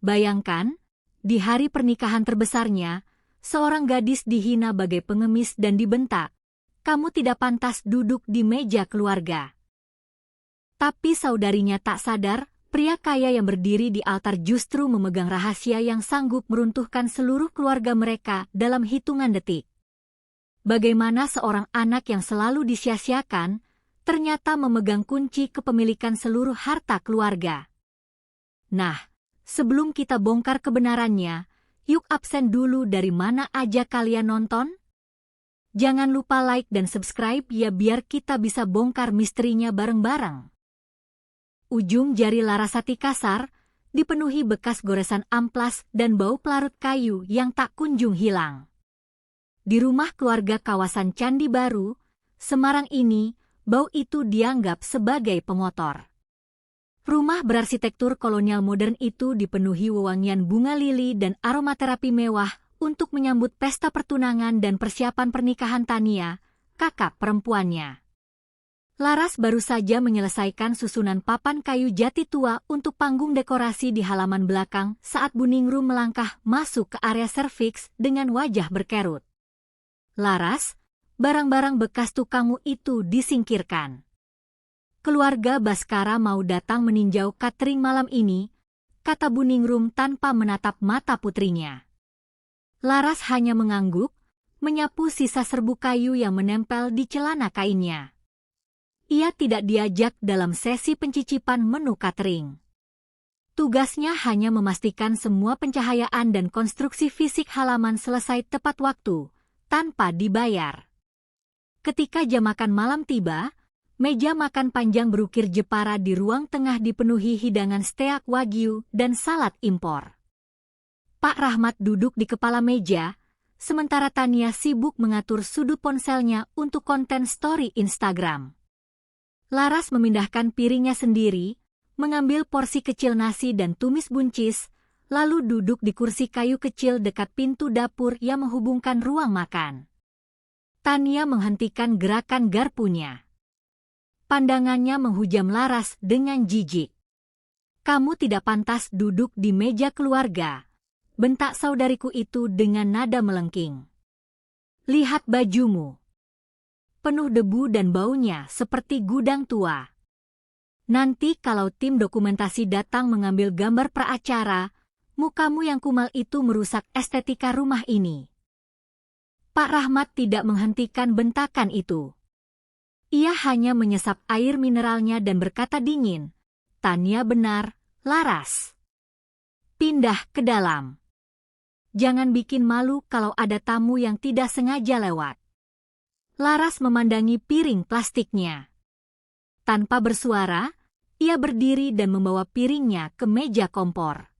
Bayangkan, di hari pernikahan terbesarnya, seorang gadis dihina bagai pengemis dan dibentak, "Kamu tidak pantas duduk di meja keluarga." Tapi saudarinya tak sadar, pria kaya yang berdiri di altar justru memegang rahasia yang sanggup meruntuhkan seluruh keluarga mereka dalam hitungan detik. Bagaimana seorang anak yang selalu disia-siakan, ternyata memegang kunci kepemilikan seluruh harta keluarga. Nah, sebelum kita bongkar kebenarannya, yuk absen dulu dari mana aja kalian nonton? Jangan lupa like dan subscribe ya biar kita bisa bongkar misterinya bareng-bareng. Ujung jari Larasati kasar, dipenuhi bekas goresan amplas dan bau pelarut kayu yang tak kunjung hilang. Di rumah keluarga kawasan Candi Baru, Semarang ini, bau itu dianggap sebagai pemotor. Rumah berarsitektur kolonial modern itu dipenuhi wewangian bunga lili dan aromaterapi mewah untuk menyambut pesta pertunangan dan persiapan pernikahan Tania, kakak perempuannya. Laras baru saja menyelesaikan susunan papan kayu jati tua untuk panggung dekorasi di halaman belakang saat Bu Ningrum melangkah masuk ke area serviks dengan wajah berkerut. "Laras, barang-barang bekas tukangmu itu disingkirkan. Keluarga Baskara mau datang meninjau catering malam ini," kata Bu Ningrum tanpa menatap mata putrinya. Laras hanya mengangguk, menyapu sisa serbuk kayu yang menempel di celana kainnya. Ia tidak diajak dalam sesi pencicipan menu catering. Tugasnya hanya memastikan semua pencahayaan dan konstruksi fisik halaman selesai tepat waktu, tanpa dibayar. Ketika jam makan malam tiba, meja makan panjang berukir Jepara di ruang tengah dipenuhi hidangan steak wagyu dan salad impor. Pak Rahmat duduk di kepala meja, sementara Tania sibuk mengatur sudut ponselnya untuk konten story Instagram. Laras memindahkan piringnya sendiri, mengambil porsi kecil nasi dan tumis buncis, lalu duduk di kursi kayu kecil dekat pintu dapur yang menghubungkan ruang makan. Tania menghentikan gerakan garpunya. Pandangannya menghujam Laras dengan jijik. "Kamu tidak pantas duduk di meja keluarga," bentak saudariku itu dengan nada melengking. "Lihat bajumu. Penuh debu dan baunya seperti gudang tua. Nanti kalau tim dokumentasi datang mengambil gambar praacara, mukamu yang kumal itu merusak estetika rumah ini." Pak Rahmat tidak menghentikan bentakan itu. Ia hanya menyesap air mineralnya dan berkata dingin, "Tania benar, Laras. Pindah ke dalam. Jangan bikin malu kalau ada tamu yang tidak sengaja lewat." Laras memandangi piring plastiknya. Tanpa bersuara, ia berdiri dan membawa piringnya ke meja kompor.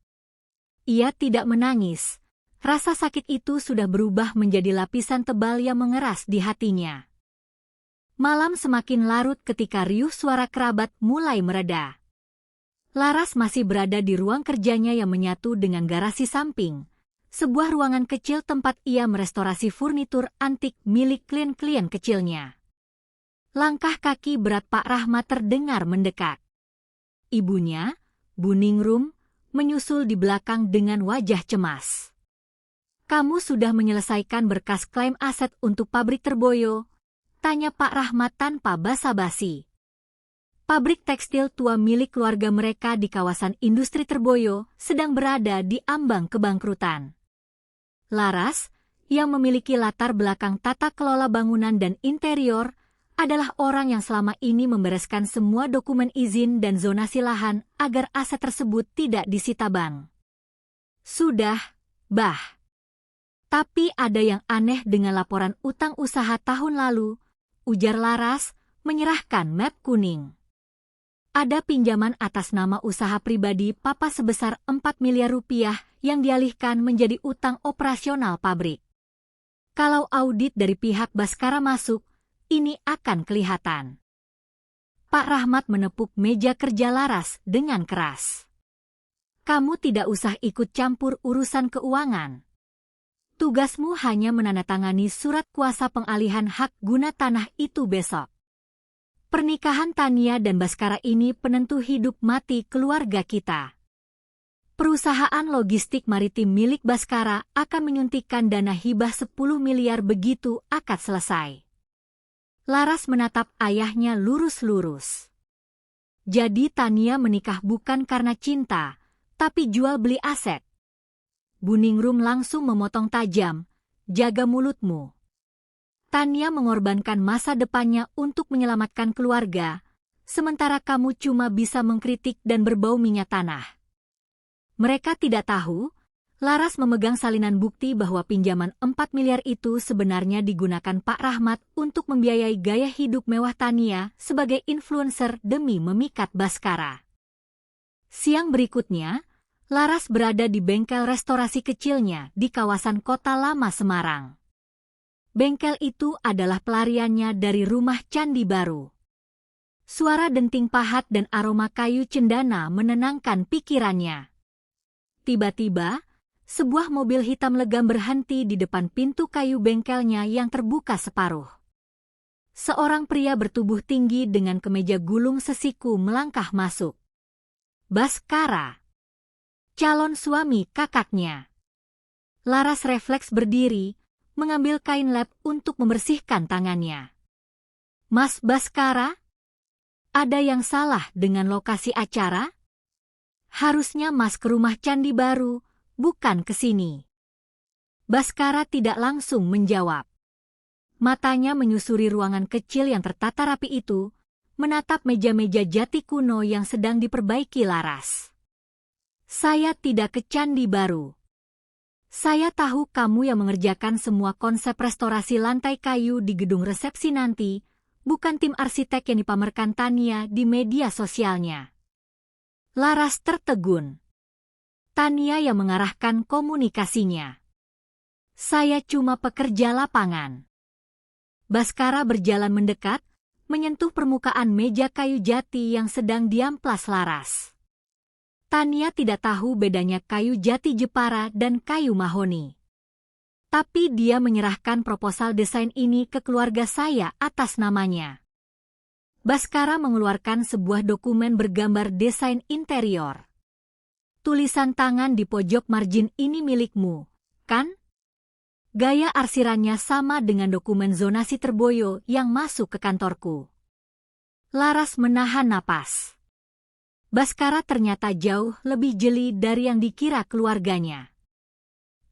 Ia tidak menangis. Rasa sakit itu sudah berubah menjadi lapisan tebal yang mengeras di hatinya. Malam semakin larut ketika riuh suara kerabat mulai mereda. Laras masih berada di ruang kerjanya yang menyatu dengan garasi samping, sebuah ruangan kecil tempat ia merestorasi furnitur antik milik klien-klien kecilnya. Langkah kaki berat Pak Rahmat terdengar mendekat. Ibunya, Bu Ningrum, menyusul di belakang dengan wajah cemas. "Kamu sudah menyelesaikan berkas klaim aset untuk pabrik Terboyo?" tanya Pak Rahmat tanpa basa-basi. Pabrik tekstil tua milik keluarga mereka di kawasan industri Terboyo sedang berada di ambang kebangkrutan. Laras, yang memiliki latar belakang tata kelola bangunan dan interior, adalah orang yang selama ini membereskan semua dokumen izin dan zonasi lahan agar aset tersebut tidak disita bank. "Sudah, Bah. Tapi ada yang aneh dengan laporan utang usaha tahun lalu," ujar Laras, menyerahkan map kuning. "Ada pinjaman atas nama usaha pribadi Papa sebesar 4 miliar rupiah yang dialihkan menjadi utang operasional pabrik. Kalau audit dari pihak Baskara masuk, ini akan kelihatan." Pak Rahmat menepuk meja kerja Laras dengan keras. "Kamu tidak usah ikut campur urusan keuangan. Tugasmu hanya menandatangani surat kuasa pengalihan hak guna tanah itu besok. Pernikahan Tania dan Baskara ini penentu hidup mati keluarga kita. Perusahaan logistik maritim milik Baskara akan menyuntikkan dana hibah 10 miliar begitu akad selesai. Laras menatap ayahnya lurus-lurus. Jadi Tania menikah bukan karena cinta, tapi jual beli aset. Buningrum langsung memotong tajam, jaga mulutmu. Tania mengorbankan masa depannya untuk menyelamatkan keluarga, sementara kamu cuma bisa mengkritik dan berbau minyak tanah. Mereka tidak tahu, Laras memegang salinan bukti bahwa pinjaman 4 miliar itu sebenarnya digunakan Pak Rahmat untuk membiayai gaya hidup mewah Tania sebagai influencer demi memikat Baskara. Siang berikutnya, Laras berada di bengkel restorasi kecilnya di kawasan Kota Lama Semarang. Bengkel itu adalah pelariannya dari rumah Candi Baru. Suara denting pahat dan aroma kayu cendana menenangkan pikirannya. Tiba-tiba, sebuah mobil hitam legam berhenti di depan pintu kayu bengkelnya yang terbuka separuh. Seorang pria bertubuh tinggi dengan kemeja gulung sesiku melangkah masuk. Baskara, calon suami kakaknya. Laras refleks berdiri, mengambil kain lap untuk membersihkan tangannya. Mas Baskara? Ada yang salah dengan lokasi acara? Harusnya Mas ke rumah Candi Baru, bukan ke sini. Baskara tidak langsung menjawab. Matanya menyusuri ruangan kecil yang tertata rapi itu, menatap meja-meja jati kuno yang sedang diperbaiki Laras. Saya tidak ke Candi Baru. Saya tahu kamu yang mengerjakan semua konsep restorasi lantai kayu di gedung resepsi nanti, bukan tim arsitek yang dipamerkan Tania di media sosialnya. Laras tertegun. Tania yang mengarahkan komunikasinya. Saya cuma pekerja lapangan. Baskara berjalan mendekat, menyentuh permukaan meja kayu jati yang sedang diamplas Laras. Tania tidak tahu bedanya kayu jati Jepara dan kayu mahoni. Tapi dia menyerahkan proposal desain ini ke keluarga saya atas namanya. Baskara mengeluarkan sebuah dokumen bergambar desain interior. Tulisan tangan di pojok margin ini milikmu, kan? Gaya arsirannya sama dengan dokumen zonasi Terboyo yang masuk ke kantorku. Laras menahan napas. Baskara ternyata jauh lebih jeli dari yang dikira keluarganya.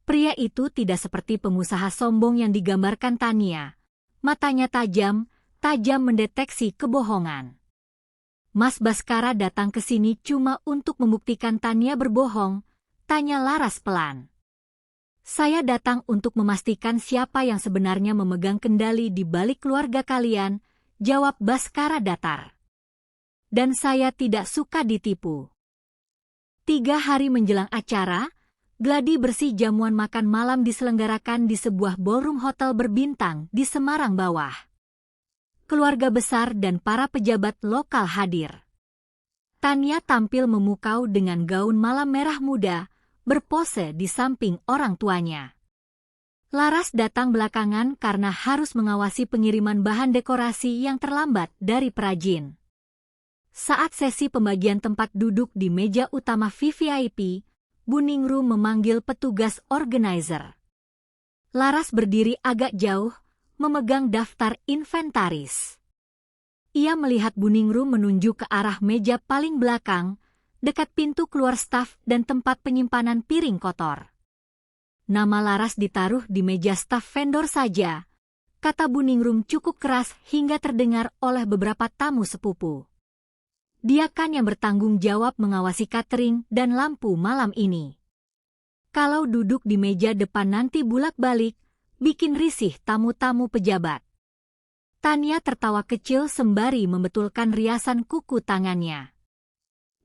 Pria itu tidak seperti pengusaha sombong yang digambarkan Tania. Matanya tajam mendeteksi kebohongan. Mas Baskara datang ke sini cuma untuk membuktikan Tania berbohong, tanya Laras pelan. Saya datang untuk memastikan siapa yang sebenarnya memegang kendali di balik keluarga kalian, jawab Baskara datar. Dan saya tidak suka ditipu. 3 hari menjelang acara, gladi bersih jamuan makan malam diselenggarakan di sebuah ballroom hotel berbintang di Semarang Bawah. Keluarga besar dan para pejabat lokal hadir. Tania tampil memukau dengan gaun malam merah muda, berpose di samping orang tuanya. Laras datang belakangan karena harus mengawasi pengiriman bahan dekorasi yang terlambat dari perajin. Saat sesi pembagian tempat duduk di meja utama VVIP, Buningrum memanggil petugas organizer. Laras berdiri agak jauh, memegang daftar inventaris. Ia melihat Buningrum menunjuk ke arah meja paling belakang, dekat pintu keluar staf dan tempat penyimpanan piring kotor. Nama Laras ditaruh di meja staf vendor saja, kata Buningrum cukup keras hingga terdengar oleh beberapa tamu sepupu. Dia kan yang bertanggung jawab mengawasi catering dan lampu malam ini. Kalau duduk di meja depan nanti bulak-balik, bikin risih tamu-tamu pejabat. Tania tertawa kecil sembari membetulkan riasan kuku tangannya.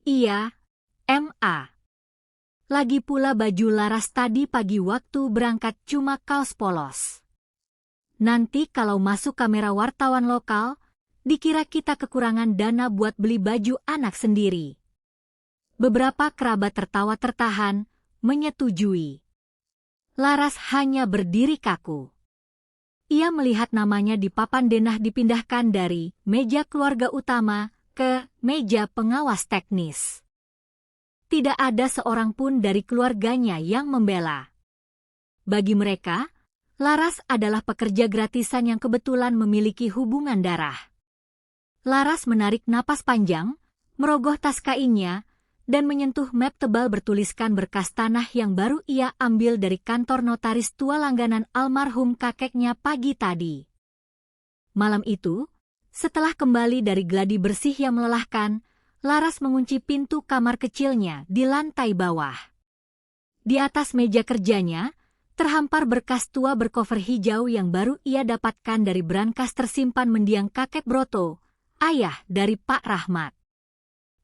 Iya, MA. Lagi pula baju Laras tadi pagi waktu berangkat cuma kaos polos. Nanti kalau masuk kamera wartawan lokal, dikira kita kekurangan dana buat beli baju anak sendiri. Beberapa kerabat tertawa tertahan, menyetujui. Laras hanya berdiri kaku. Ia melihat namanya di papan denah dipindahkan dari meja keluarga utama ke meja pengawas teknis. tidak ada seorang pun dari keluarganya yang membela. Bagi mereka, Laras adalah pekerja gratisan yang kebetulan memiliki hubungan darah. Laras menarik napas panjang, merogoh tas kainnya, dan menyentuh map tebal bertuliskan berkas tanah yang baru ia ambil dari kantor notaris tua langganan almarhum kakeknya pagi tadi. Malam itu, setelah kembali dari gladi bersih yang melelahkan, Laras mengunci pintu kamar kecilnya di lantai bawah. Di atas meja kerjanya, terhampar berkas tua bercover hijau yang baru ia dapatkan dari brankas tersimpan mendiang kakek Broto, ayah dari Pak Rahmat.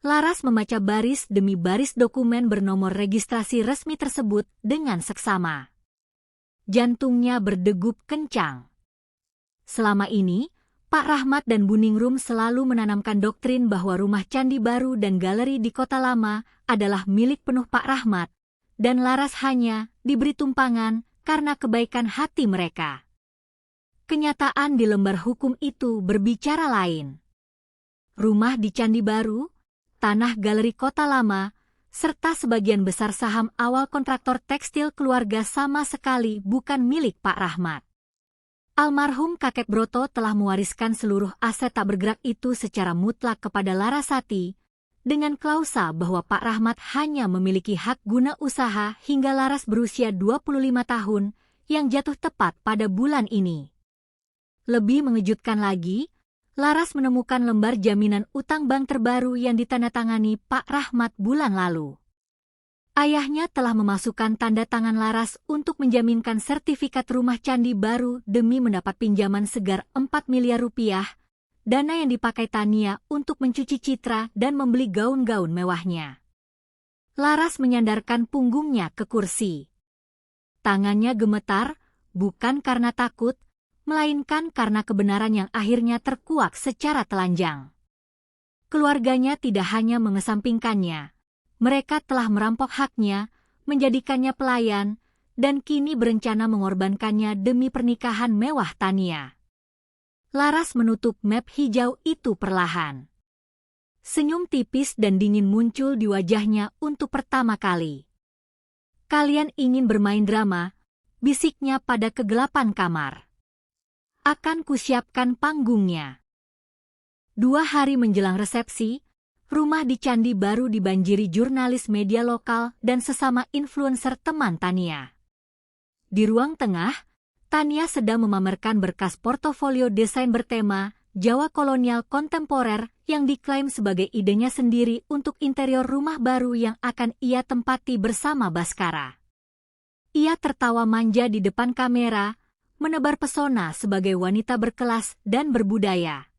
Laras membaca baris demi baris dokumen bernomor registrasi resmi tersebut dengan seksama. Jantungnya berdegup kencang. Selama ini, Pak Rahmat dan Buningrum selalu menanamkan doktrin bahwa rumah candi baru dan galeri di Kota Lama adalah milik penuh Pak Rahmat, dan Laras hanya diberi tumpangan karena kebaikan hati mereka. Kenyataan di lembar hukum itu berbicara lain. Rumah di Candi Baru, tanah galeri Kota Lama, serta sebagian besar saham awal kontraktor tekstil keluarga sama sekali bukan milik Pak Rahmat. Almarhum kakek Broto telah mewariskan seluruh aset tak bergerak itu secara mutlak kepada Larasati, dengan klausa bahwa Pak Rahmat hanya memiliki hak guna usaha hingga Laras berusia 25 tahun yang jatuh tepat pada bulan ini. Lebih mengejutkan lagi, Laras menemukan lembar jaminan utang bank terbaru yang ditandatangani Pak Rahmat bulan lalu. Ayahnya telah memasukkan tanda tangan Laras untuk menjaminkan sertifikat rumah candi baru demi mendapat pinjaman segar 4 miliar rupiah, dana yang dipakai Tania untuk mencuci citra dan membeli gaun-gaun mewahnya. Laras menyandarkan punggungnya ke kursi. Tangannya gemetar, bukan karena takut, melainkan karena kebenaran yang akhirnya terkuak secara telanjang. Keluarganya tidak hanya mengesampingkannya, mereka telah merampok haknya, menjadikannya pelayan, dan kini berencana mengorbankannya demi pernikahan mewah Tania. Laras menutup map hijau itu perlahan. Senyum tipis dan dingin muncul di wajahnya untuk pertama kali. "Kalian ingin bermain drama," bisiknya pada kegelapan kamar. "Akan kusiapkan panggungnya." 2 hari menjelang resepsi, rumah di Candi Baru dibanjiri jurnalis media lokal dan sesama influencer teman Tania. Di ruang tengah, Tania sedang memamerkan berkas portofolio desain bertema Jawa kolonial kontemporer yang diklaim sebagai idenya sendiri untuk interior rumah baru yang akan ia tempati bersama Baskara. Ia tertawa manja di depan kamera, menebar pesona sebagai wanita berkelas dan berbudaya.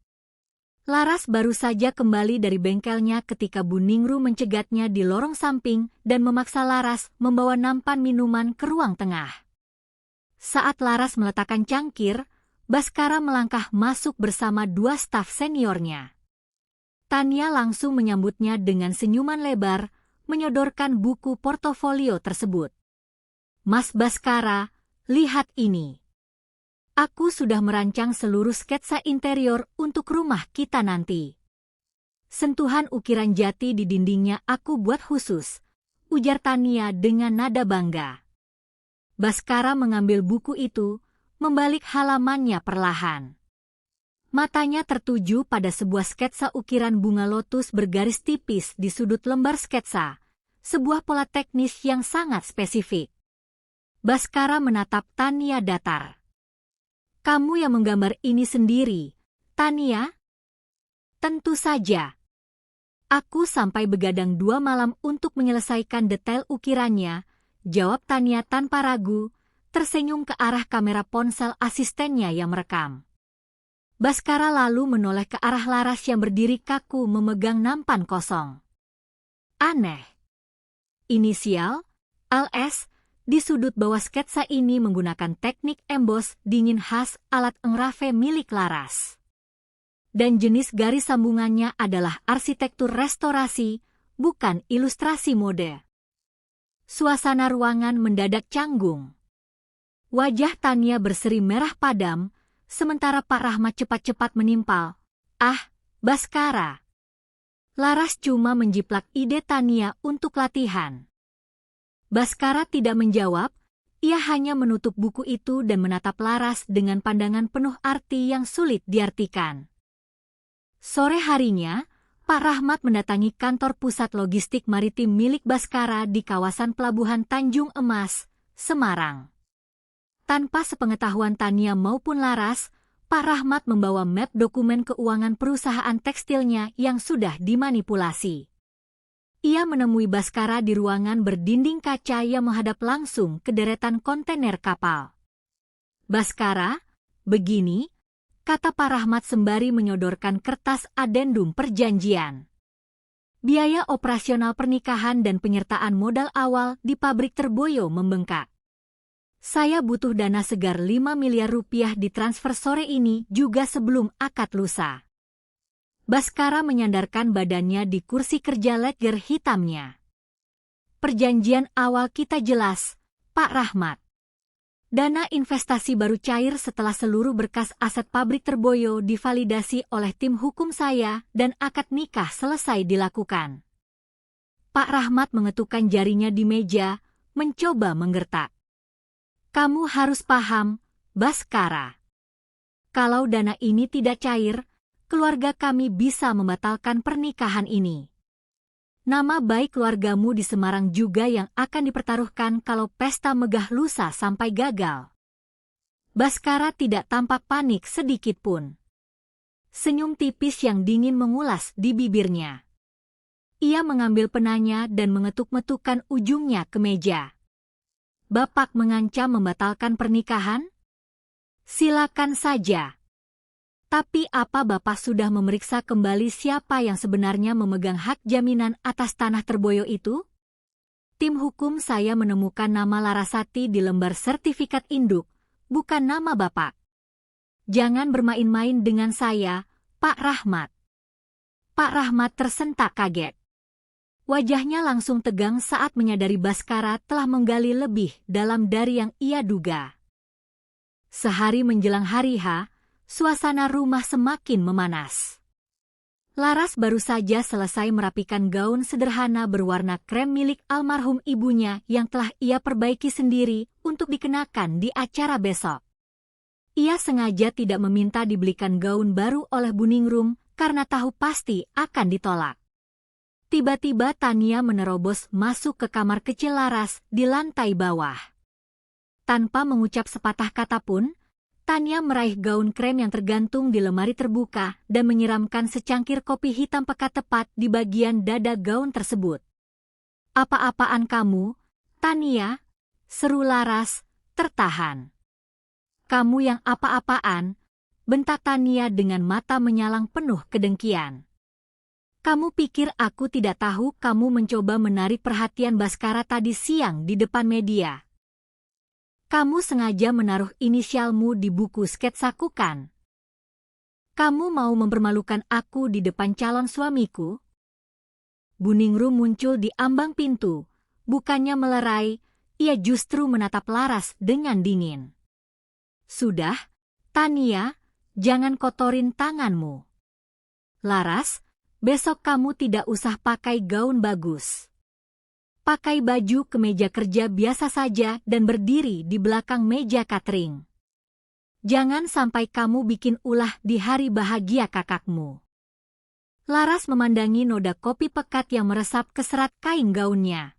Laras baru saja kembali dari bengkelnya ketika Buningru mencegatnya di lorong samping dan memaksa Laras membawa nampan minuman ke ruang tengah. Saat Laras meletakkan cangkir, Baskara melangkah masuk bersama 2 staf seniornya. Tania langsung menyambutnya dengan senyuman lebar, menyodorkan buku portofolio tersebut. "Mas Baskara, lihat ini. Aku sudah merancang seluruh sketsa interior untuk rumah kita nanti. Sentuhan ukiran jati di dindingnya aku buat khusus," ujar Tania dengan nada bangga. Baskara mengambil buku itu, membalik halamannya perlahan. Matanya tertuju pada sebuah sketsa ukiran bunga lotus bergaris tipis di sudut lembar sketsa, sebuah pola teknis yang sangat spesifik. Baskara menatap Tania datar. "Kamu yang menggambar ini sendiri, Tania?" "Tentu saja. Aku sampai begadang 2 malam untuk menyelesaikan detail ukirannya," jawab Tania tanpa ragu, tersenyum ke arah kamera ponsel asistennya yang merekam. Baskara lalu menoleh ke arah Laras yang berdiri kaku memegang nampan kosong. Aneh. Inisial, LS, di sudut bawah sketsa ini menggunakan teknik emboss dingin khas alat engrave milik Laras. Dan jenis garis sambungannya adalah arsitektur restorasi, bukan ilustrasi mode. Suasana ruangan mendadak canggung. Wajah Tania berseri merah padam, sementara Pak Rahmat cepat-cepat menimpal. "Ah, Baskara. Laras cuma menjiplak ide Tania untuk latihan. Baskara tidak menjawab, ia hanya menutup buku itu dan menatap Laras dengan pandangan penuh arti yang sulit diartikan. Sore harinya, Pak Rahmat mendatangi kantor pusat logistik maritim milik Baskara di kawasan Pelabuhan Tanjung Emas, Semarang. Tanpa sepengetahuan Tania maupun Laras, Pak Rahmat membawa map dokumen keuangan perusahaan tekstilnya yang sudah dimanipulasi. Ia menemui Baskara di ruangan berdinding kaca yang menghadap langsung ke deretan kontainer kapal. "Baskara, begini," kata Pak Rahmat sembari menyodorkan kertas adendum perjanjian. Biaya operasional pernikahan dan penyertaan modal awal di pabrik Terboyo membengkak. "Saya butuh dana segar 5 miliar rupiah ditransfer sore ini juga sebelum akad lusa." Baskara menyandarkan badannya di kursi kerja leger hitamnya. "Perjanjian awal kita jelas, Pak Rahmat. Dana investasi baru cair setelah seluruh berkas aset pabrik Terboyo divalidasi oleh tim hukum saya dan akad nikah selesai dilakukan." Pak Rahmat mengetukkan jarinya di meja, mencoba menggertak. "Kamu harus paham, Baskara. Kalau dana ini tidak cair, keluarga kami bisa membatalkan pernikahan ini. Nama baik keluargamu di Semarang juga yang akan dipertaruhkan kalau pesta megah lusa sampai gagal." Baskara tidak tampak panik sedikit pun. Senyum tipis yang dingin mengulas di bibirnya. Ia mengambil penanya dan mengetuk-metukkan ujungnya ke meja. "Bapak mengancam membatalkan pernikahan? Silakan saja. Tapi apa Bapak sudah memeriksa kembali siapa yang sebenarnya memegang hak jaminan atas tanah Terboyo itu? Tim hukum saya menemukan nama Larasati di lembar sertifikat induk, bukan nama Bapak. Jangan bermain-main dengan saya, Pak Rahmat." Pak Rahmat tersentak kaget. Wajahnya langsung tegang saat menyadari Baskara telah menggali lebih dalam dari yang ia duga. Sehari menjelang hari H, suasana rumah semakin memanas. Laras baru saja selesai merapikan gaun sederhana berwarna krem milik almarhum ibunya yang telah ia perbaiki sendiri untuk dikenakan di acara besok. Ia sengaja tidak meminta dibelikan gaun baru oleh Buningrum karena tahu pasti akan ditolak. Tiba-tiba Tania menerobos masuk ke kamar kecil Laras di lantai bawah. Tanpa mengucap sepatah kata pun, Tania meraih gaun krem yang tergantung di lemari terbuka dan menyiramkan secangkir kopi hitam pekat tepat di bagian dada gaun tersebut. "Apa-apaan kamu, Tania?" seru Laras, tertahan. "Kamu yang apa-apaan?" bentak Tania dengan mata menyalang penuh kedengkian. "Kamu pikir aku tidak tahu kamu mencoba menarik perhatian Baskara tadi siang di depan media? Kamu sengaja menaruh inisialmu di buku sketsaku kan? Kamu mau mempermalukan aku di depan calon suamiku?" Buningrum muncul di ambang pintu. Bukannya melerai, ia justru menatap Laras dengan dingin. "Sudah, Tania, jangan kotorin tanganmu. Laras, besok kamu tidak usah pakai gaun bagus. Pakai baju kemeja kerja biasa saja dan berdiri di belakang meja catering. Jangan sampai kamu bikin ulah di hari bahagia kakakmu." Laras memandangi noda kopi pekat yang meresap ke serat kain gaunnya.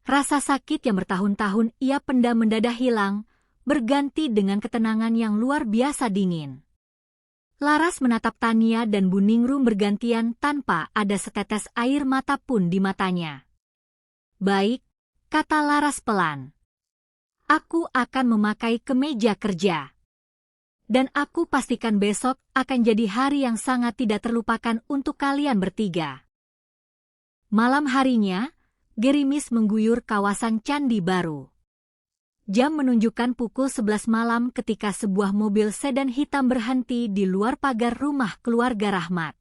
Rasa sakit yang bertahun-tahun ia pendam mendadak hilang, berganti dengan ketenangan yang luar biasa dingin. Laras menatap Tania dan Buningrum bergantian tanpa ada setetes air mata pun di matanya. "Baik," kata Laras pelan. "Aku akan memakai kemeja kerja. Dan aku pastikan besok akan jadi hari yang sangat tidak terlupakan untuk kalian bertiga." Malam harinya, gerimis mengguyur kawasan Candi Baru. Jam menunjukkan pukul 11 malam ketika sebuah mobil sedan hitam berhenti di luar pagar rumah keluarga Rahmat.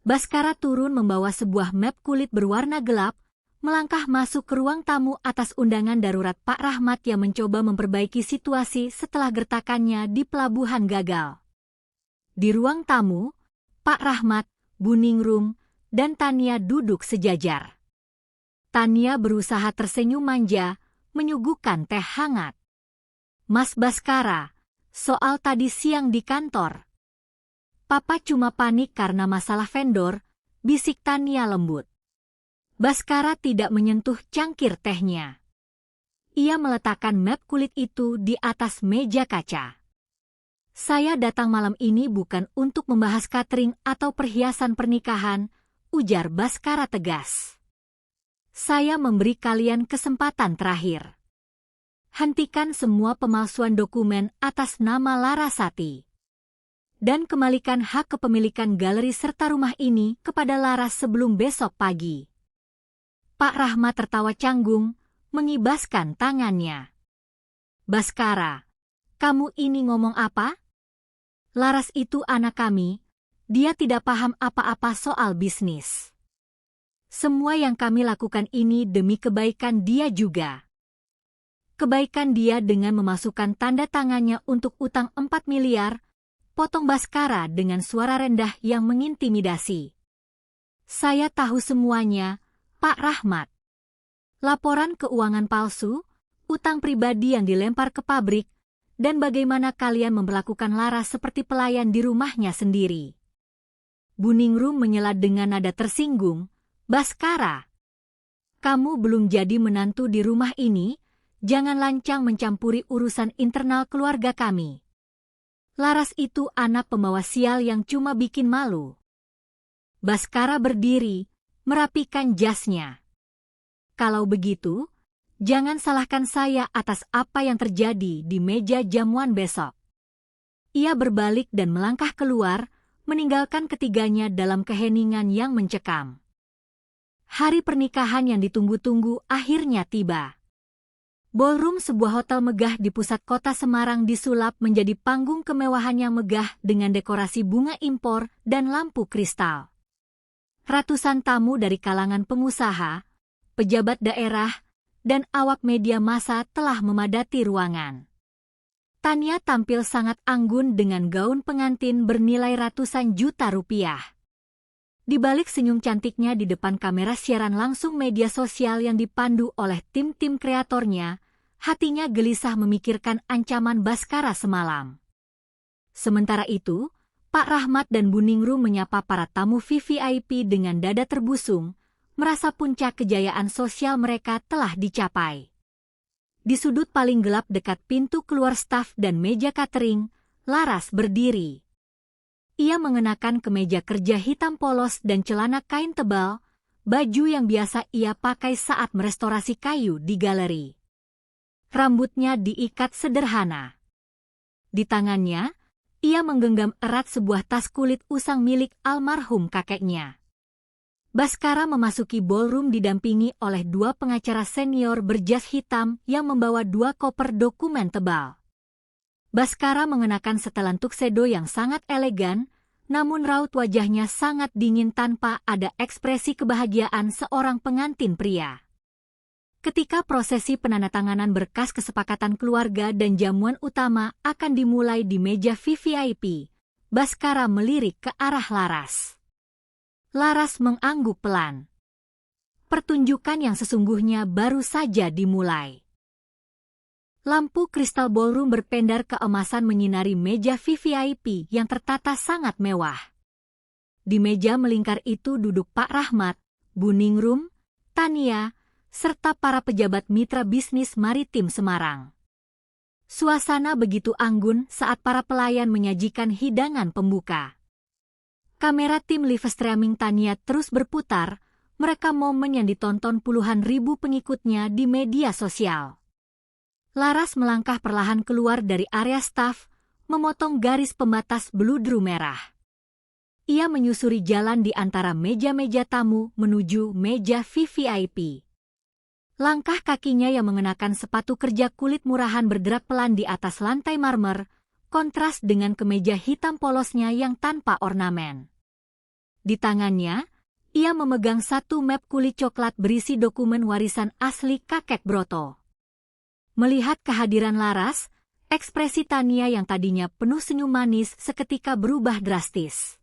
Baskara turun membawa sebuah map kulit berwarna gelap, melangkah masuk ke ruang tamu atas undangan darurat Pak Rahmat yang mencoba memperbaiki situasi setelah gertakannya di pelabuhan gagal. Di ruang tamu, Pak Rahmat, Buningrum, dan Tania duduk sejajar. Tania berusaha tersenyum manja, menyuguhkan teh hangat. "Mas Baskara, soal tadi siang di kantor. Papa cuma panik karena masalah vendor," bisik Tania lembut. Baskara tidak menyentuh cangkir tehnya. Ia meletakkan map kulit itu di atas meja kaca. "Saya datang malam ini bukan untuk membahas catering atau perhiasan pernikahan," ujar Baskara tegas. "Saya memberi kalian kesempatan terakhir. Hentikan semua pemalsuan dokumen atas nama Larasati. Dan kembalikan hak kepemilikan galeri serta rumah ini kepada Laras sebelum besok pagi." Pak Rahmat tertawa canggung, mengibaskan tangannya. "Baskara, kamu ini ngomong apa? Laras itu anak kami, dia tidak paham apa-apa soal bisnis. Semua yang kami lakukan ini demi kebaikan dia juga. Kebaikan dia dengan memasukkan tanda tangannya untuk utang 4 miliar, potong Baskara dengan suara rendah yang mengintimidasi. "Saya tahu semuanya, Pak Rahmat. Laporan keuangan palsu, utang pribadi yang dilempar ke pabrik, dan bagaimana kalian memperlakukan Laras seperti pelayan di rumahnya sendiri." Buningrum menyela dengan nada tersinggung. "Baskara, kamu belum jadi menantu di rumah ini, jangan lancang mencampuri urusan internal keluarga kami. Laras itu anak pembawa sial yang cuma bikin malu." Baskara berdiri, merapikan jasnya. "Kalau begitu, jangan salahkan saya atas apa yang terjadi di meja jamuan besok." Ia berbalik dan melangkah keluar, meninggalkan ketiganya dalam keheningan yang mencekam. Hari pernikahan yang ditunggu-tunggu akhirnya tiba. Ballroom sebuah hotel megah di pusat kota Semarang disulap menjadi panggung kemewahan yang megah dengan dekorasi bunga impor dan lampu kristal. Ratusan tamu dari kalangan pengusaha, pejabat daerah, dan awak media massa telah memadati ruangan. Tania tampil sangat anggun dengan gaun pengantin bernilai ratusan juta rupiah. Di balik senyum cantiknya di depan kamera siaran langsung media sosial yang dipandu oleh tim-tim kreatornya, hatinya gelisah memikirkan ancaman Baskara semalam. Sementara itu, Pak Rahmat dan Buningrum menyapa para tamu VVIP dengan dada terbusung, merasa puncak kejayaan sosial mereka telah dicapai. Di sudut paling gelap dekat pintu keluar staf dan meja catering, Laras berdiri. Ia mengenakan kemeja kerja hitam polos dan celana kain tebal, baju yang biasa ia pakai saat merestorasi kayu di galeri. Rambutnya diikat sederhana. Di tangannya, ia menggenggam erat sebuah tas kulit usang milik almarhum kakeknya. Baskara memasuki ballroom didampingi oleh 2 pengacara senior berjas hitam yang membawa 2 koper dokumen tebal. Baskara mengenakan setelan tuxedo yang sangat elegan, namun raut wajahnya sangat dingin tanpa ada ekspresi kebahagiaan seorang pengantin pria. Ketika prosesi penandatanganan berkas kesepakatan keluarga dan jamuan utama akan dimulai di meja VVIP, Baskara melirik ke arah Laras. Laras mengangguk pelan. Pertunjukan yang sesungguhnya baru saja dimulai. Lampu kristal ballroom berpendar keemasan menyinari meja VVIP yang tertata sangat mewah. Di meja melingkar itu duduk Pak Rahmat, Buningrum, Tania, serta para pejabat mitra bisnis maritim Semarang. Suasana begitu anggun saat para pelayan menyajikan hidangan pembuka. Kamera tim live streaming Tania terus berputar, merekam momen yang ditonton puluhan ribu pengikutnya di media sosial. Laras melangkah perlahan keluar dari area staf, memotong garis pembatas beludru merah. Ia menyusuri jalan di antara meja-meja tamu menuju meja VVIP. Langkah kakinya yang mengenakan sepatu kerja kulit murahan bergerak pelan di atas lantai marmer, kontras dengan kemeja hitam polosnya yang tanpa ornamen. Di tangannya, ia memegang satu map kulit coklat berisi dokumen warisan asli kakek Broto. Melihat kehadiran Laras, ekspresi Tania yang tadinya penuh senyum manis seketika berubah drastis.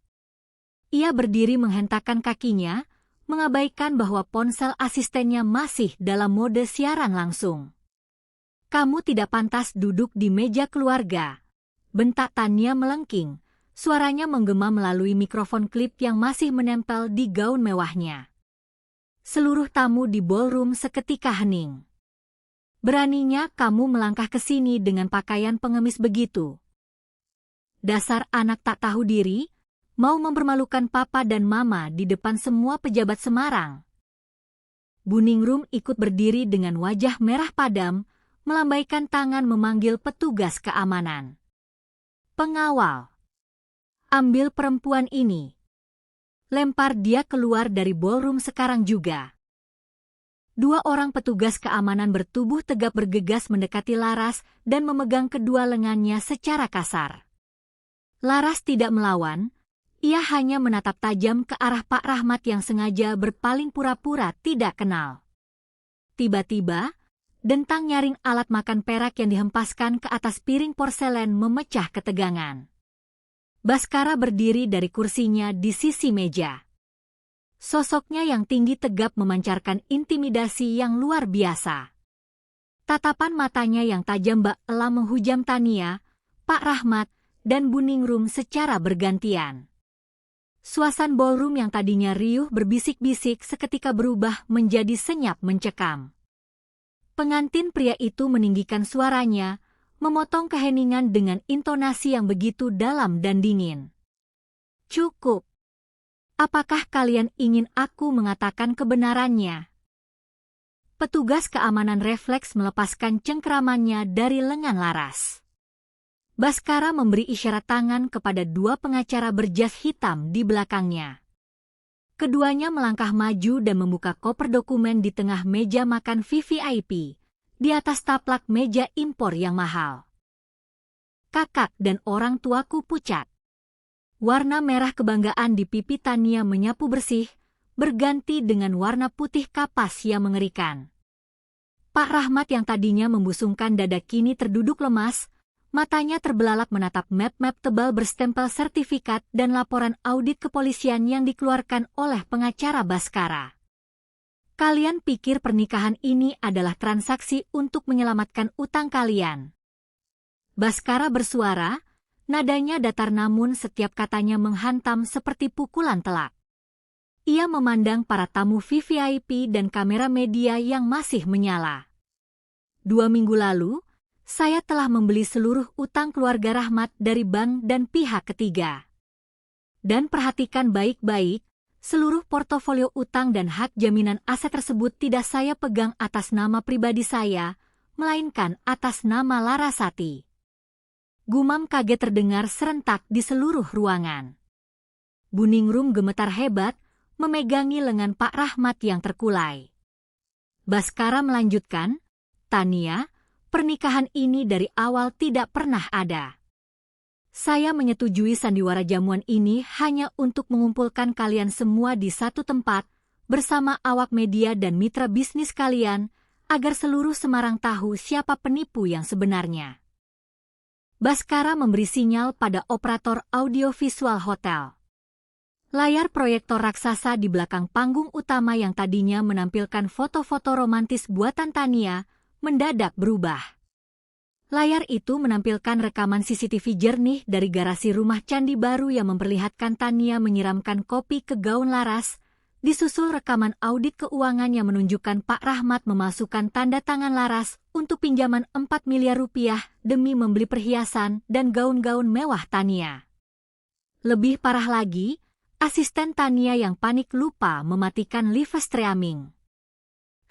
Ia berdiri menghentakkan kakinya, mengabaikan bahwa ponsel asistennya masih dalam mode siaran langsung. "Kamu tidak pantas duduk di meja keluarga," bentak Tania melengking. Suaranya menggema melalui mikrofon klip yang masih menempel di gaun mewahnya. Seluruh tamu di ballroom seketika hening. "Beraninya kamu melangkah ke sini dengan pakaian pengemis begitu? Dasar anak tak tahu diri, mau mempermalukan papa dan mama di depan semua pejabat Semarang." Buningrum ikut berdiri dengan wajah merah padam, melambaikan tangan memanggil petugas keamanan. "Pengawal, ambil perempuan ini. Lempar dia keluar dari ballroom sekarang juga." Dua orang petugas keamanan bertubuh tegap bergegas mendekati Laras dan memegang kedua lengannya secara kasar. Laras tidak melawan, ia hanya menatap tajam ke arah Pak Rahmat yang sengaja berpaling pura-pura tidak kenal. Tiba-tiba, dentang nyaring alat makan perak yang dihempaskan ke atas piring porselen memecah ketegangan. Baskara berdiri dari kursinya di sisi meja. Sosoknya yang tinggi tegap memancarkan intimidasi yang luar biasa. Tatapan matanya yang tajam bak elam menghujam Tania, Pak Rahmat, dan Buningrum secara bergantian. Suasana ballroom yang tadinya riuh berbisik-bisik seketika berubah menjadi senyap mencekam. Pengantin pria itu meninggikan suaranya, memotong keheningan dengan intonasi yang begitu dalam dan dingin. "Cukup. Apakah kalian ingin aku mengatakan kebenarannya?" Petugas keamanan refleks melepaskan cengkeramannya dari lengan Laras. Baskara memberi isyarat tangan kepada dua pengacara berjas hitam di belakangnya. Keduanya melangkah maju dan membuka koper dokumen di tengah meja makan VVIP, di atas taplak meja impor yang mahal. "Kakak dan orang tuaku," pucat. Warna merah kebanggaan di pipi Tania menyapu bersih, berganti dengan warna putih kapas yang mengerikan. Pak Rahmat yang tadinya membusungkan dada kini terduduk lemas, matanya terbelalak menatap map-map tebal berstempel sertifikat dan laporan audit kepolisian yang dikeluarkan oleh pengacara Baskara. "Kalian pikir pernikahan ini adalah transaksi untuk menyelamatkan utang kalian?" Baskara bersuara, nadanya datar namun setiap katanya menghantam seperti pukulan telak. Ia memandang para tamu VVIP dan kamera media yang masih menyala. "2 minggu lalu, saya telah membeli seluruh utang keluarga Rahmat dari bank dan pihak ketiga. Dan perhatikan baik-baik, seluruh portofolio utang dan hak jaminan aset tersebut tidak saya pegang atas nama pribadi saya, melainkan atas nama Larasati." Gumam kaget terdengar serentak di seluruh ruangan. Buningrum gemetar hebat, memegangi lengan Pak Rahmat yang terkulai. Baskara melanjutkan, "Tania, pernikahan ini dari awal tidak pernah ada. Saya menyetujui sandiwara jamuan ini hanya untuk mengumpulkan kalian semua di satu tempat, bersama awak media dan mitra bisnis kalian, agar seluruh Semarang tahu siapa penipu yang sebenarnya." Baskara memberi sinyal pada operator audiovisual hotel. Layar proyektor raksasa di belakang panggung utama yang tadinya menampilkan foto-foto romantis buatan Tania, mendadak berubah. Layar itu menampilkan rekaman CCTV jernih dari garasi rumah Candi Baru yang memperlihatkan Tania menyiramkan kopi ke gaun Laras, disusul rekaman audit keuangan yang menunjukkan Pak Rahmat memasukkan tanda tangan Laras untuk pinjaman 4 miliar rupiah demi membeli perhiasan dan gaun-gaun mewah Tania. Lebih parah lagi, asisten Tania yang panik lupa mematikan live streaming.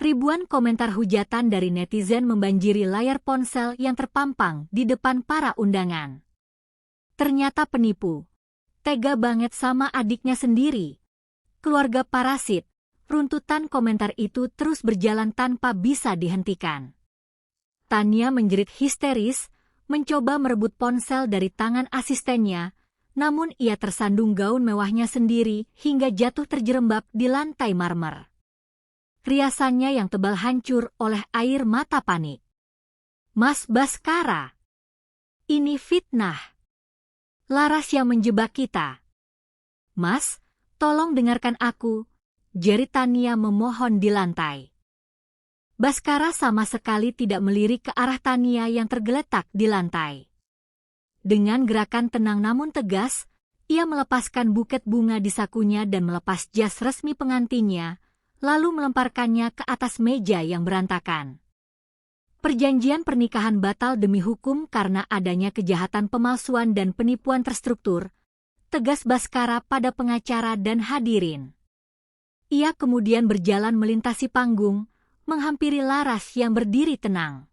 Ribuan komentar hujatan dari netizen membanjiri layar ponsel yang terpampang di depan para undangan. Ternyata penipu. Tega banget sama adiknya sendiri. Keluarga parasit. Runtutan komentar itu terus berjalan tanpa bisa dihentikan. Tania menjerit histeris, mencoba merebut ponsel dari tangan asistennya, namun ia tersandung gaun mewahnya sendiri hingga jatuh terjerembab di lantai marmer. Riasannya yang tebal hancur oleh air mata panik. "Mas Baskara, ini fitnah. Laras yang menjebak kita." "Mas, Tolong dengarkan aku, jerit Tania memohon di lantai. Baskara sama sekali tidak melirik ke arah Tania yang tergeletak di lantai. Dengan gerakan tenang namun tegas, ia melepaskan buket bunga di sakunya dan melepas jas resmi pengantinnya, lalu melemparkannya ke atas meja yang berantakan. Perjanjian pernikahan batal demi hukum karena adanya kejahatan pemalsuan dan penipuan terstruktur, tegas Baskara pada pengacara dan hadirin. Ia kemudian berjalan melintasi panggung, menghampiri Laras yang berdiri tenang.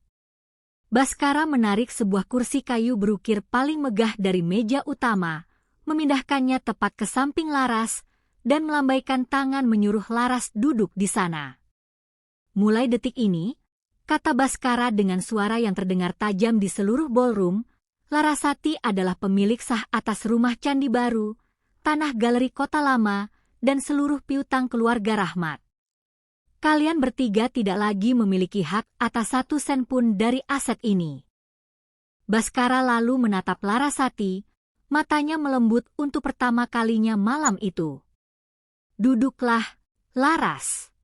Baskara menarik sebuah kursi kayu berukir paling megah dari meja utama, memindahkannya tepat ke samping Laras, dan melambaikan tangan menyuruh Laras duduk di sana. Mulai detik ini, kata Baskara dengan suara yang terdengar tajam di seluruh ballroom, Larasati adalah pemilik sah atas rumah Candi Baru, tanah galeri Kota Lama, dan seluruh piutang keluarga Rahmat. Kalian bertiga tidak lagi memiliki hak atas 1 sen pun dari aset ini. Baskara lalu menatap Larasati, matanya melembut untuk pertama kalinya malam itu. Duduklah, Laras.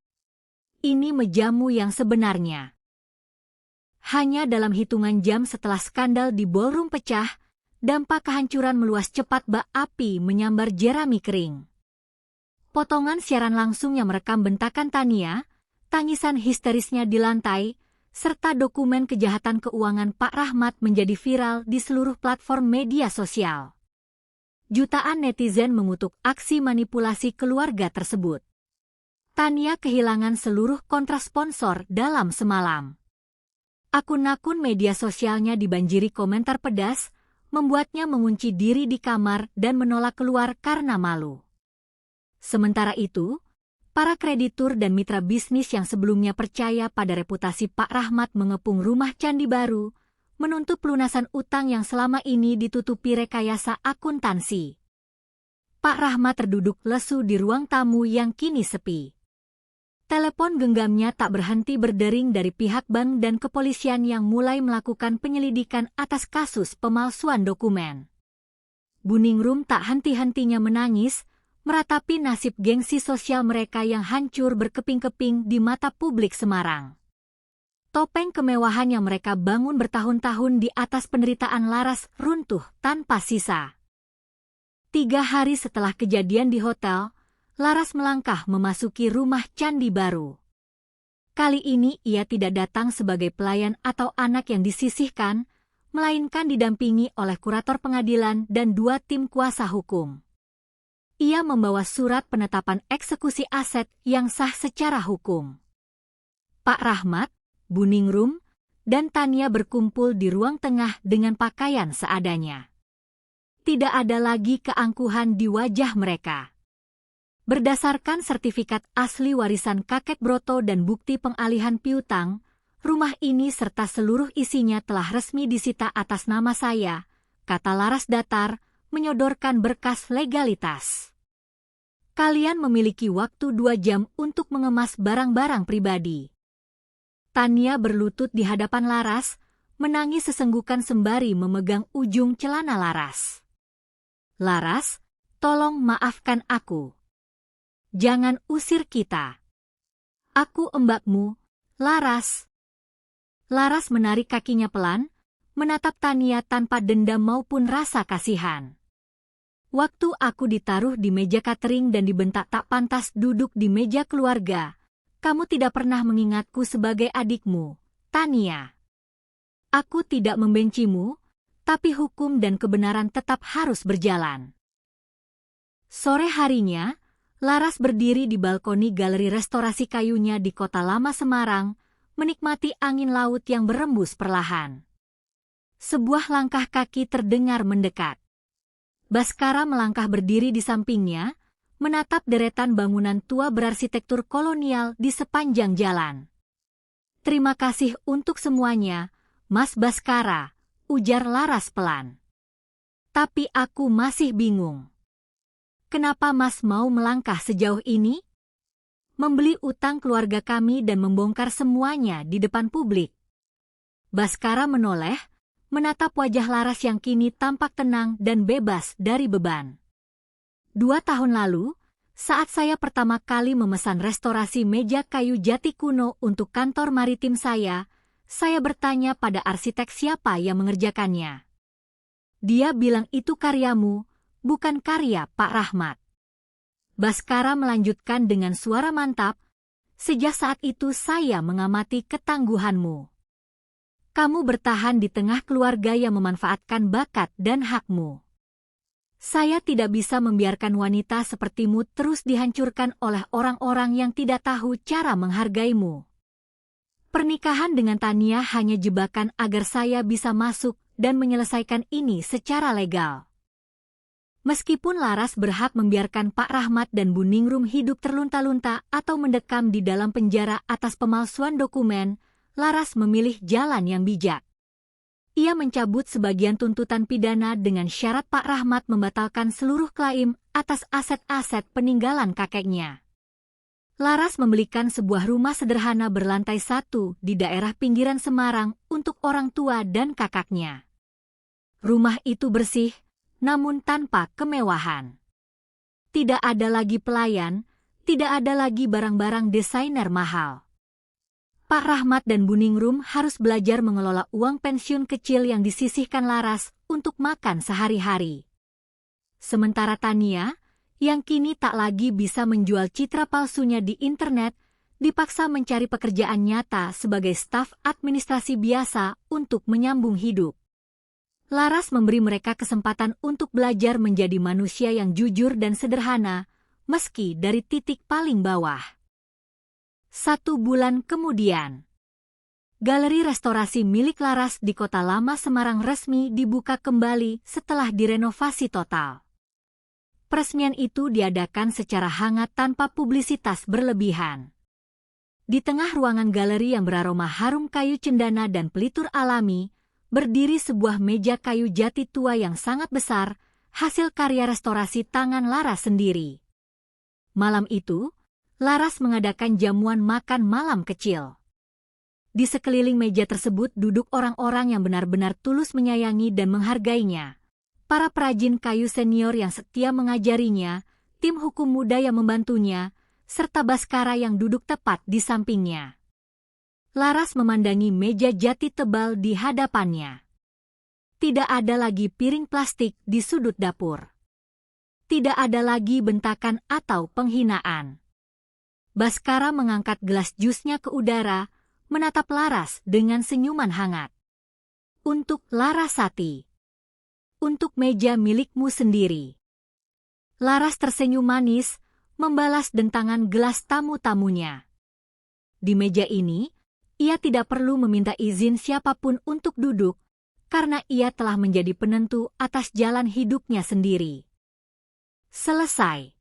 Ini mejamu yang sebenarnya. Hanya dalam hitungan jam setelah skandal di ballroom pecah, dampak kehancuran meluas cepat bak api menyambar jerami kering. Potongan siaran langsung yang merekam bentakan Tania, tangisan histerisnya di lantai, serta dokumen kejahatan keuangan Pak Rahmat menjadi viral di seluruh platform media sosial. Jutaan netizen mengutuk aksi manipulasi keluarga tersebut. Tania kehilangan seluruh kontrak sponsor dalam semalam. Akun-akun media sosialnya dibanjiri komentar pedas, membuatnya mengunci diri di kamar dan menolak keluar karena malu. Sementara itu, para kreditur dan mitra bisnis yang sebelumnya percaya pada reputasi Pak Rahmat mengepung rumah Candi Baru, menuntut pelunasan utang yang selama ini ditutupi rekayasa akuntansi. Pak Rahmat terduduk lesu di ruang tamu yang kini sepi. Telepon genggamnya tak berhenti berdering dari pihak bank dan kepolisian yang mulai melakukan penyelidikan atas kasus pemalsuan dokumen. Buningrum tak henti-hentinya menangis, meratapi nasib gengsi sosial mereka yang hancur berkeping-keping di mata publik Semarang. Topeng kemewahan yang mereka bangun bertahun-tahun di atas penderitaan Laras runtuh tanpa sisa. 3 hari setelah kejadian di hotel, Laras melangkah memasuki rumah Candi Baru. Kali ini ia tidak datang sebagai pelayan atau anak yang disisihkan, melainkan didampingi oleh kurator pengadilan dan 2 tim kuasa hukum. Ia membawa surat penetapan eksekusi aset yang sah secara hukum. Pak Rahmat, Buningrum, dan Tania berkumpul di ruang tengah dengan pakaian seadanya. Tidak ada lagi keangkuhan di wajah mereka. Berdasarkan sertifikat asli warisan kakek Broto dan bukti pengalihan piutang, rumah ini serta seluruh isinya telah resmi disita atas nama saya, kata Laras datar, menyodorkan berkas legalitas. Kalian memiliki waktu 2 jam untuk mengemas barang-barang pribadi. Tania berlutut di hadapan Laras, menangis sesenggukan sembari memegang ujung celana Laras. Laras, tolong maafkan aku. Jangan usir kita. Aku mbakmu, Laras. Laras menarik kakinya pelan, menatap Tania tanpa dendam maupun rasa kasihan. Waktu aku ditaruh di meja catering dan dibentak tak pantas duduk di meja keluarga, kamu tidak pernah mengingatku sebagai adikmu, Tania. Aku tidak membencimu, tapi hukum dan kebenaran tetap harus berjalan. Sore harinya, Laras berdiri di balkoni galeri restorasi kayunya di Kota Lama Semarang, menikmati angin laut yang berembus perlahan. Sebuah langkah kaki terdengar mendekat. Baskara melangkah berdiri di sampingnya, menatap deretan bangunan tua berarsitektur kolonial di sepanjang jalan. Terima kasih untuk semuanya, Mas Baskara, ujar Laras pelan. Tapi aku masih bingung. Kenapa Mas mau melangkah sejauh ini? Membeli utang keluarga kami dan membongkar semuanya di depan publik. Baskara menoleh, menatap wajah Laras yang kini tampak tenang dan bebas dari beban. 2 tahun lalu, Saat saya pertama kali memesan restorasi meja kayu jati kuno untuk kantor maritim saya bertanya pada arsitek siapa yang mengerjakannya. Dia bilang itu karyamu, bukan karya Pak Rahmat. Baskara melanjutkan dengan suara mantap, sejak saat itu saya mengamati ketangguhanmu. Kamu bertahan di tengah keluarga yang memanfaatkan bakat dan hakmu. Saya tidak bisa membiarkan wanita sepertimu terus dihancurkan oleh orang-orang yang tidak tahu cara menghargaimu. Pernikahan dengan Tania hanya jebakan agar saya bisa masuk dan menyelesaikan ini secara legal. Meskipun Laras berhak membiarkan Pak Rahmat dan Bu Ningrum hidup terlunta-lunta atau mendekam di dalam penjara atas pemalsuan dokumen, Laras memilih jalan yang bijak. Ia mencabut sebagian tuntutan pidana dengan syarat Pak Rahmat membatalkan seluruh klaim atas aset-aset peninggalan kakeknya. Laras membelikan sebuah rumah sederhana berlantai 1 di daerah pinggiran Semarang untuk orang tua dan kakaknya. Rumah itu bersih, namun tanpa kemewahan. Tidak ada lagi pelayan, tidak ada lagi barang-barang desainer mahal. Pak Rahmat dan Bu Ningrum harus belajar mengelola uang pensiun kecil yang disisihkan Laras untuk makan sehari-hari. Sementara Tania, yang kini tak lagi bisa menjual citra palsunya di internet, dipaksa mencari pekerjaan nyata sebagai staf administrasi biasa untuk menyambung hidup. Laras memberi mereka kesempatan untuk belajar menjadi manusia yang jujur dan sederhana, meski dari titik paling bawah. 1 bulan kemudian, galeri restorasi milik Laras di Kota Lama Semarang resmi dibuka kembali setelah direnovasi total. Peresmian itu diadakan secara hangat tanpa publisitas berlebihan. Di tengah ruangan galeri yang beraroma harum kayu cendana dan pelitur alami, berdiri sebuah meja kayu jati tua yang sangat besar, hasil karya restorasi tangan Laras sendiri. Malam itu, Laras mengadakan jamuan makan malam kecil. Di sekeliling meja tersebut duduk orang-orang yang benar-benar tulus menyayangi dan menghargainya. Para perajin kayu senior yang setia mengajarinya, tim hukum muda yang membantunya, serta Baskara yang duduk tepat di sampingnya. Laras memandangi meja jati tebal di hadapannya. Tidak ada lagi piring plastik di sudut dapur. Tidak ada lagi bentakan atau penghinaan. Baskara mengangkat gelas jusnya ke udara, menatap Laras dengan senyuman hangat. Untuk Larasati. Untuk meja milikmu sendiri. Laras tersenyum manis, membalas dentangan gelas tamu-tamunya. Di meja ini, ia tidak perlu meminta izin siapapun untuk duduk, karena ia telah menjadi penentu atas jalan hidupnya sendiri. Selesai.